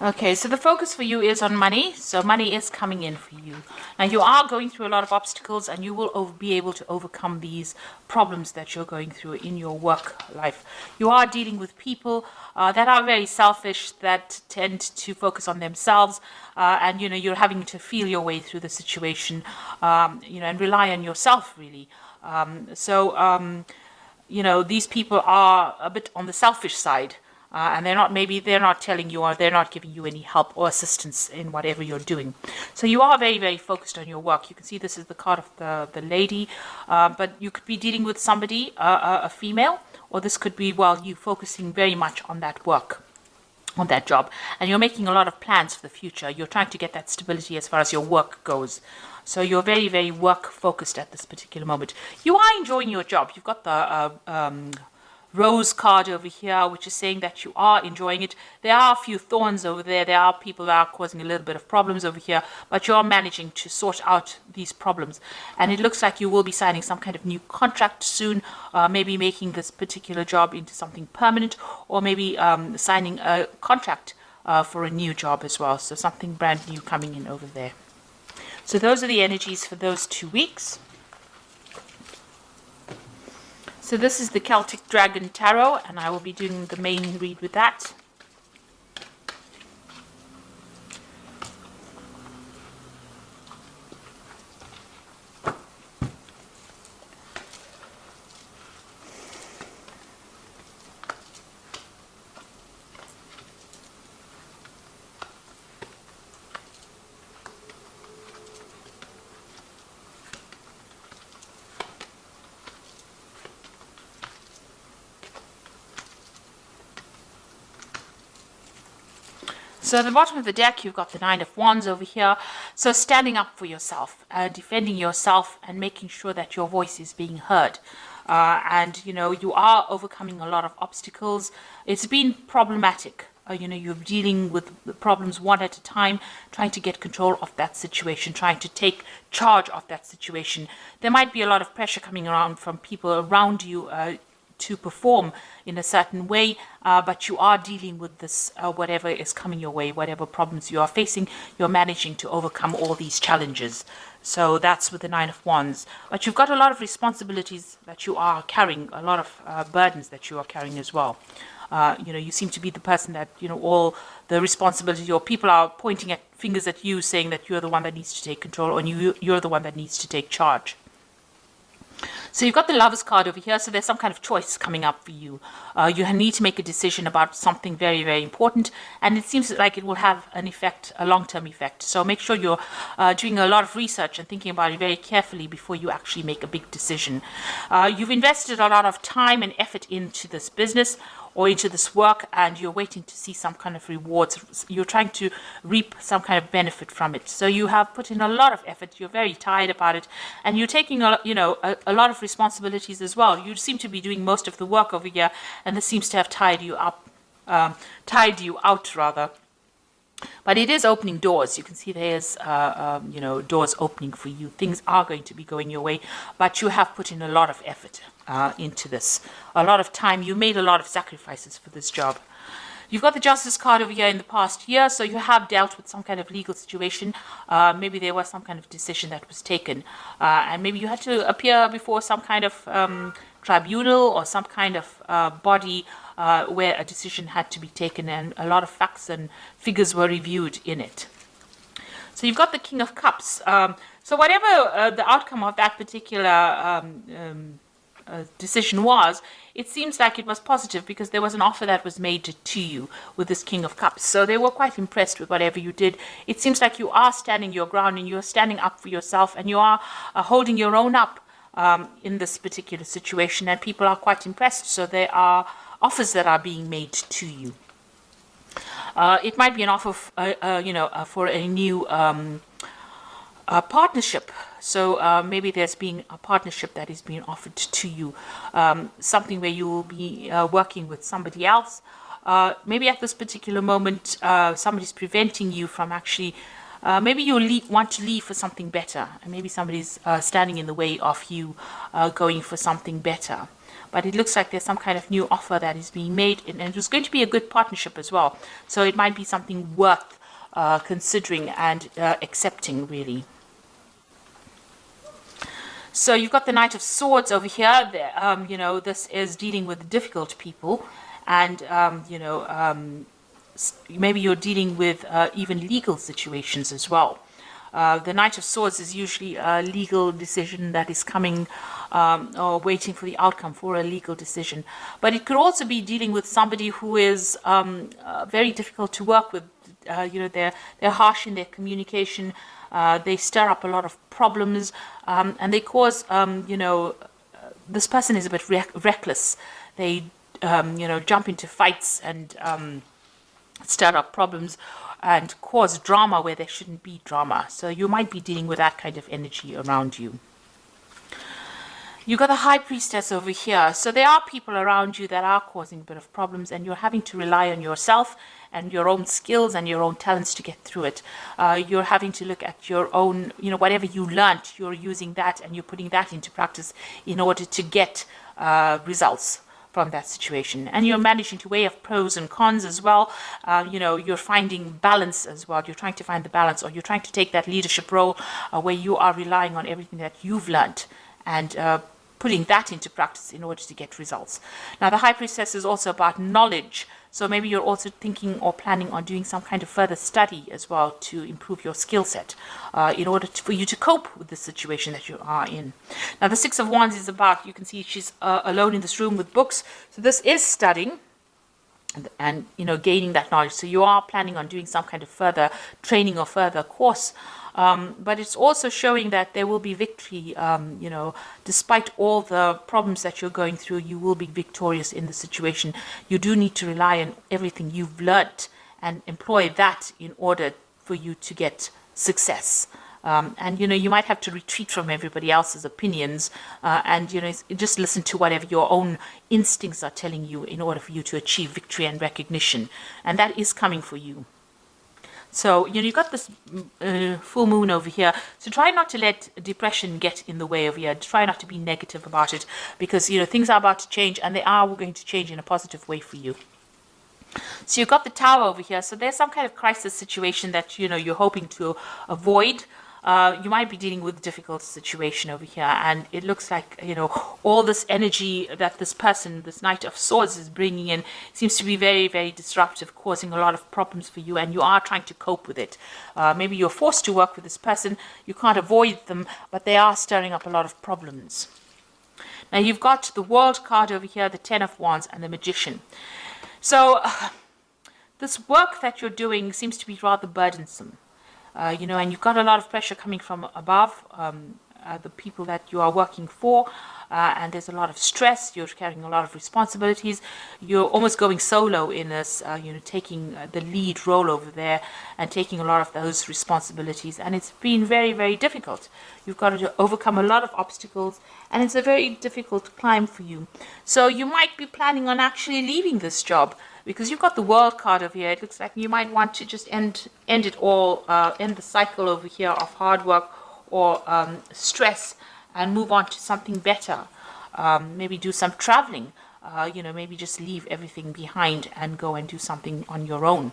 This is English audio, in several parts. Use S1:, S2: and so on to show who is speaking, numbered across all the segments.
S1: Okay, so the focus for you is on money. So money is coming in for you. Now you are going through a lot of obstacles, and you will be able to overcome these problems that you're going through in your work life. You are dealing with people that are very selfish, that tend to focus on themselves, and you're having to feel your way through the situation, and rely on yourself really. These people are a bit on the selfish side. And they're not telling you, or they're not giving you any help or assistance in whatever you're doing. So you are very, very focused on your work. You can see this is the card of the lady, but you could be dealing with somebody, a female, or this could be, well, you focusing very much on that work, on that job, and you're making a lot of plans for the future. You're trying to get that stability as far as your work goes. So you're very, very work focused at this particular moment. You are enjoying your job. You've got the rose card over here, which is saying that you are enjoying it. There are a few thorns over there. There are people that are causing a little bit of problems over here, but you're managing to sort out these problems. And it looks like you will be signing some kind of new contract soon, maybe making this particular job into something permanent, or maybe signing a contract for a new job as well. So something brand new coming in over there. So those are the energies for those 2 weeks. So this is the Celtic Dragon Tarot, and I will be doing the main read with that. So at the bottom of the deck, you've got the Nine of Wands over here. So standing up for yourself, defending yourself, and making sure that your voice is being heard. You are overcoming a lot of obstacles. It's been problematic. You're dealing with the problems one at a time, trying to get control of that situation, trying to take charge of that situation. There might be a lot of pressure coming around from people around you to perform in a certain way, but you are dealing with this, whatever is coming your way, whatever problems you are facing, you're managing to overcome all these challenges. So that's with the Nine of Wands. But you've got a lot of responsibilities that you are carrying, a lot of burdens that you are carrying as well. You seem to be the person that, all the responsibility, or people are pointing at fingers at you, saying that you're the one that needs to take control, or you're the one that needs to take charge. So you've got the Lovers card over here, so there's some kind of choice coming up for you. You need to make a decision about something very, very important, and it seems like it will have an effect, a long-term effect. So make sure you're doing a lot of research and thinking about it very carefully before you actually make a big decision. You've invested a lot of time and effort into this business or into this work, and you're waiting to see some kind of rewards. You're trying to reap some kind of benefit from it. So you have put in a lot of effort. You're very tired about it, and you're taking a lot of responsibilities as well. You seem to be doing most of the work over here, and this seems to have tired you out rather. But it is opening doors. You can see there's, doors opening for you. Things are going to be going your way, but you have put in a lot of effort into this. A lot of time. You made a lot of sacrifices for this job. You've got the Justice card over here in the past year, so you have dealt with some kind of legal situation. Maybe there was some kind of decision that was taken, and maybe you had to appear before some kind of tribunal or some kind of body where a decision had to be taken, and a lot of facts and figures were reviewed in it. So you've got the King of Cups. So whatever the outcome of that particular decision was, it seems like it was positive, because there was an offer that was made to you with this King of Cups. So they were quite impressed with whatever you did. It seems like you are standing your ground, and you're standing up for yourself, and you are holding your own up in this particular situation, and people are quite impressed. So there are offers that are being made to you. It might be an offer, for a new partnership. So maybe there's been a partnership that is being offered to you, something where you will be working with somebody else. Maybe at this particular moment, somebody's preventing you from actually, maybe you want to leave for something better, and maybe somebody's standing in the way of you going for something better. but it looks like there's some kind of new offer that is being made, and it was going to be a good partnership as well. So it might be something worth considering and accepting, really. So you've got the Knight of Swords over here. You know, this is dealing with difficult people, and you know, maybe you're dealing with even legal situations as well. The Knight of Swords is usually a legal decision that is coming or waiting for the outcome for a legal decision. But it could also be dealing with somebody who is very difficult to work with. You know, they're harsh in their communication. They stir up a lot of problems, and they cause, you know, this person is a bit reckless. They, you know, jump into fights and stir up problems and cause drama where there shouldn't be drama. So you might be dealing with that kind of energy around you. You've got the High Priestess over here. So there are people around you that are causing a bit of problems, and you're having to rely on yourself and your own skills and your own talents to get through it. You're having to look at your own, you know, whatever you learned, you're using that and you're putting that into practice in order to get results from that situation. And you're managing to weigh up pros and cons as well. You know, you're finding balance as well. You're trying to find the balance, or you're trying to take that leadership role where you are relying on everything that you've learned and putting that into practice in order to get results. Now, the High Priestess is also about knowledge. So maybe you're also thinking or planning on doing some kind of further study as well to improve your skill set in order for you to cope with the situation that you are in. Now, the Six of Wands is about, you can see she's alone in this room with books. So this is studying and, you know, gaining that knowledge. So you are planning on doing some kind of further training or further course. But it's also showing that there will be victory, you know, despite all the problems that you're going through, you will be victorious in the situation. You do need to rely on everything you've learned and employ that in order for you to get success. And, you know, you might have to retreat from everybody else's opinions and, you know, just listen to whatever your own instincts are telling you in order for you to achieve victory and recognition. And that is coming for you. So, you know, you've got this full moon over here. So try not to let depression get in the way over here. Try not to be negative about it because, you know, things are about to change and they are going to change in a positive way for you. So you've got the Tower over here. So there's some kind of crisis situation that, you know, you're hoping to avoid. You might be dealing with a difficult situation over here, and it looks like, you know, all this energy that this person, this Knight of Swords, is bringing in seems to be very, very disruptive, causing a lot of problems for you, and you are trying to cope with it. Maybe you're forced to work with this person. You can't avoid them, but they are stirring up a lot of problems. Now, you've got the World card over here, the Ten of Wands, and the Magician. So this work that you're doing seems to be rather burdensome. You know, and you've got a lot of pressure coming from above, the people that you are working for, and there's a lot of stress. You're carrying a lot of responsibilities. You're almost going solo in this, you know, taking the lead role over there and taking a lot of those responsibilities. And it's been very, very difficult. You've got to overcome a lot of obstacles, and it's a very difficult climb for you. So you might be planning on actually leaving this job, because you've got the World card over here. It looks like you might want to just end it all, end the cycle over here of hard work or stress and move on to something better. Maybe do some traveling, you know, maybe just leave everything behind and go and do something on your own.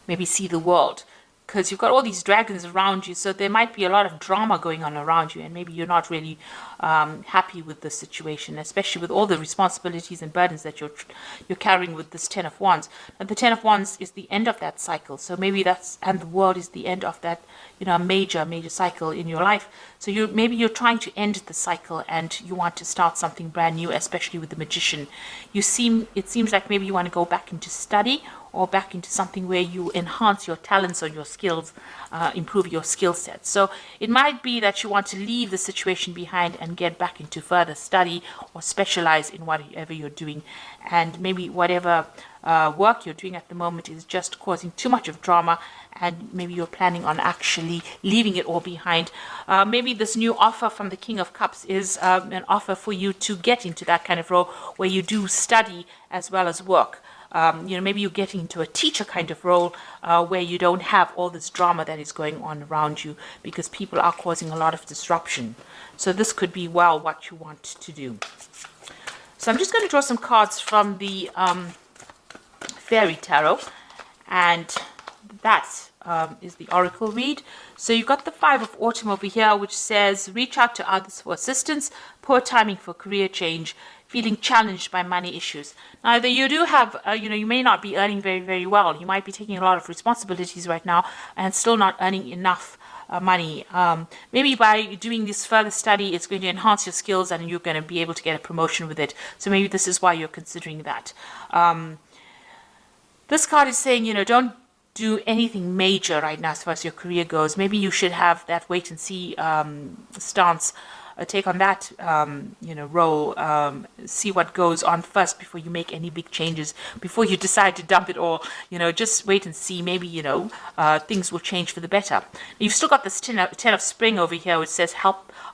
S1: Maybe see the world. Because you've got all these dragons around you, so there might be a lot of drama going on around you, and maybe you're not really happy with the situation, especially with all the responsibilities and burdens that you're carrying with this Ten of Wands. And the Ten of Wands is the end of that cycle, so maybe and the world is the end of that, you know, major cycle in your life. So maybe you're trying to end the cycle and you want to start something brand new, especially with the Magician. It seems like maybe you want to go back into study or back into something where you enhance your talents or your skills, improve your skill set. So it might be that you want to leave the situation behind and get back into further study or specialize in whatever you're doing. And maybe whatever work you're doing at the moment is just causing too much of drama, and maybe you're planning on actually leaving it all behind. Maybe this new offer from the King of Cups is an offer for you to get into that kind of role where you do study as well as work. You know, maybe you're getting into a teacher kind of role where you don't have all this drama that is going on around you because people are causing a lot of disruption. So this could be, well, what you want to do. So I'm just going to draw some cards from the Fairy Tarot, and that is the Oracle read. So you've got the Five of Autumn over here, which says reach out to others for assistance, poor timing for career change, feeling challenged by money issues. Now, you do have, you may not be earning very, very well. You might be taking a lot of responsibilities right now and still not earning enough money. Maybe by doing this further study, it's going to enhance your skills and you're going to be able to get a promotion with it. So maybe this is why you're considering that. This card is saying, don't do anything major right now as far as your career goes. Maybe you should have that wait and see stance, take on that role, see what goes on first before you make any big changes, before you decide to dump it all. Just wait and see. Maybe things will change for the better. You've still got this ten of Spring over here, which says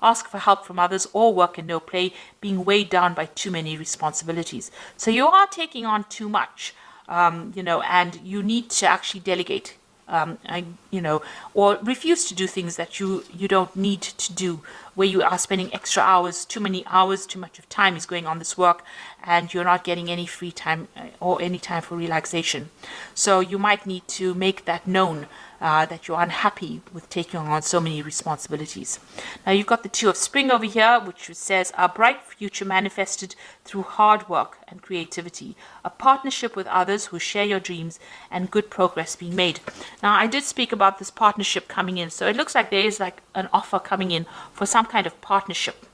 S1: ask for help from others, all work and no play, being weighed down by too many responsibilities. So you are taking on too much. And you need to actually delegate, or refuse to do things that you don't need to do, where you are spending extra hours, too many hours, too much of time is going on this work, and you're not getting any free time or any time for relaxation. So you might need to make that known, that you're unhappy with taking on so many responsibilities. Now you've got the Two of Spring over here, which says a bright future manifested through hard work and creativity, a partnership with others who share your dreams, and good progress being made. Now I did speak about this partnership coming in, so it looks like there is like an offer coming in for some kind of partnership.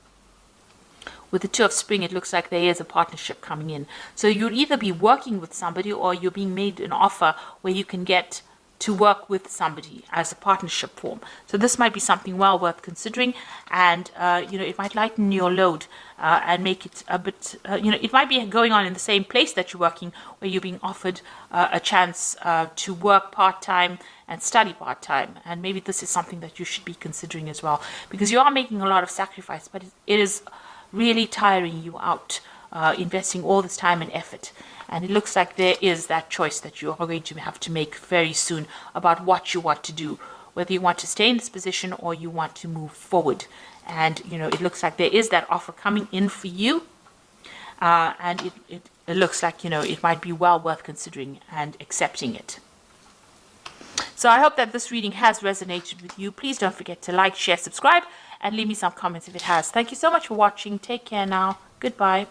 S1: With the Two of Spring, it looks like there is a partnership coming in. So you'll either be working with somebody or you're being made an offer where you can get to work with somebody as a partnership form. So this might be something well worth considering, and it might lighten your load and make it a bit, it might be going on in the same place that you're working, where you're being offered a chance to work part-time and study part-time. And maybe this is something that you should be considering as well, because you are making a lot of sacrifice, but it is really tiring you out, investing all this time and effort. And it looks like there is that choice that you are going to have to make very soon about what you want to do, whether you want to stay in this position or you want to move forward. And, it looks like there is that offer coming in for you. And it looks like, it might be well worth considering and accepting it. So I hope that this reading has resonated with you. Please don't forget to like, share, subscribe, and leave me some comments if it has. Thank you so much for watching. Take care now. Goodbye.